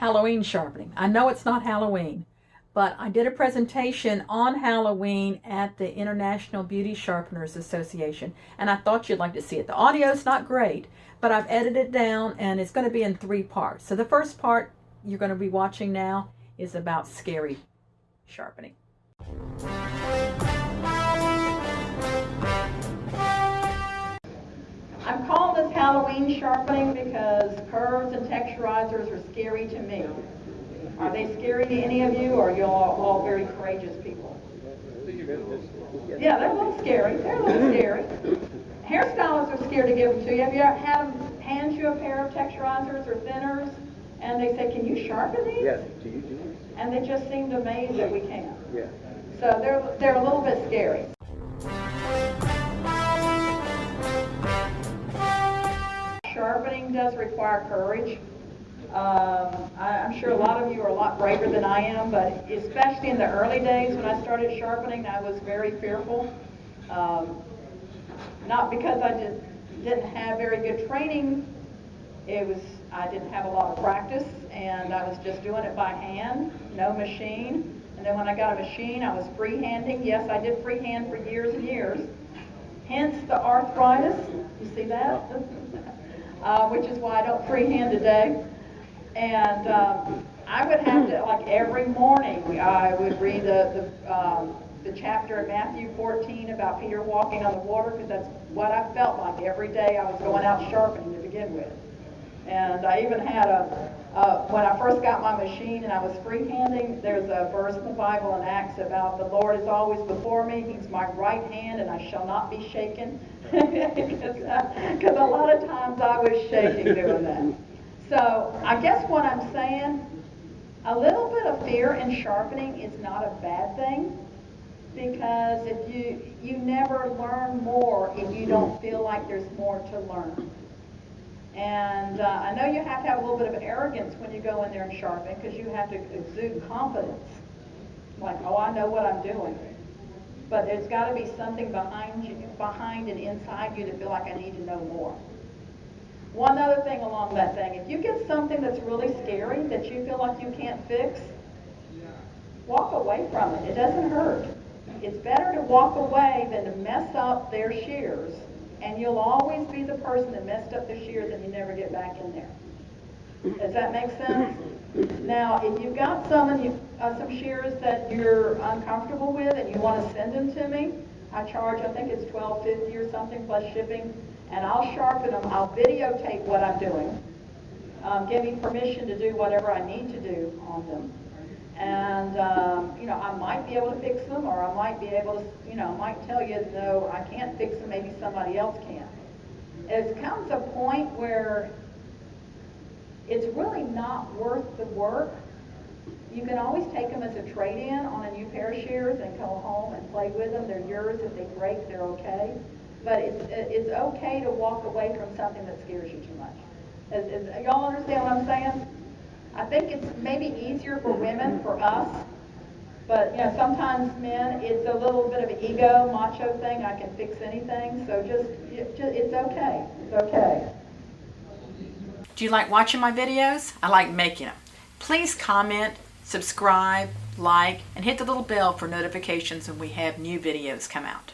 Halloween sharpening. I know it's not Halloween, but I did a presentation on Halloween at the International Beauty Sharpeners Association, and I thought you'd like to see it. The audio's not great, but I've edited it down, and it's going to be in 3 parts. So the first part you're going to be watching now is about scary sharpening. I'm calling this Halloween sharpening because curves and texturizers are scary to me. Are they scary to any of you, or are you all very courageous people? Yeah, they're a little scary. They're a little scary. Hairstylists are scared to give them to you. Have you ever had them hand you a pair of texturizers or thinners, and they say, "Can you sharpen these?" Yes. Do you do this? And they just seemed amazed that we can. Yeah. So they're a little bit scary. Sharpening does require courage. I'm sure a lot of you are a lot braver than I am, but especially in the early days when I started sharpening, I was very fearful. Not because I didn't have very good training. I didn't have a lot of practice, and I was just doing it by hand, no machine. And then when I got a machine, I was freehanding. Yes, I did freehand for years and years. Hence the arthritis. You see that? Which is why I don't freehand today. And I would have to, like every morning, I would read the chapter in Matthew 14 about Peter walking on the water, because that's what I felt like every day I was going out sharpening to begin with. And I even had when I first got my machine and I was freehanding, there's a verse in the Bible in Acts about the Lord is always before me. He's my right hand and I shall not be shaken. Because a lot of times I was shaking doing that. So I guess what I'm saying, a little bit of fear in sharpening is not a bad thing, because if you never learn more if you don't feel like there's more to learn. And I know you have to have a little bit of arrogance when you go in there and sharpen, because you have to exude confidence. Like, oh, I know what I'm doing. But there's got to be something behind and inside you to feel like I need to know more. One other thing along that thing, if you get something that's really scary that you feel like you can't fix, walk away from it. It doesn't hurt. It's better to walk away than to mess up their shears, and you'll always be the person that messed up the shears and you never get back in there. Does that make sense? Now, if you've got some shears that you're uncomfortable with and you want to send them to me, I charge, I think it's $12.50 or something plus shipping, and I'll sharpen them. I'll videotape what I'm doing. Give me permission to do whatever I need to do on them. And, I might be able to fix them, or I might be able to, I might tell you, no, I can't fix them, maybe somebody else can. It comes a point where it's really not worth the work. You can always take them as a trade-in on a new pair of shears and go home and play with them. They're yours. If they break, they're okay. But it's okay to walk away from something that scares you too much. Y'all understand what I'm saying? I think it's maybe easier for women, for us, but sometimes men, it's a little bit of an ego, macho thing. I can fix anything, so just it's okay. It's okay. Do you like watching my videos? I like making them. Please comment, subscribe, like, and hit the little bell for notifications when we have new videos come out.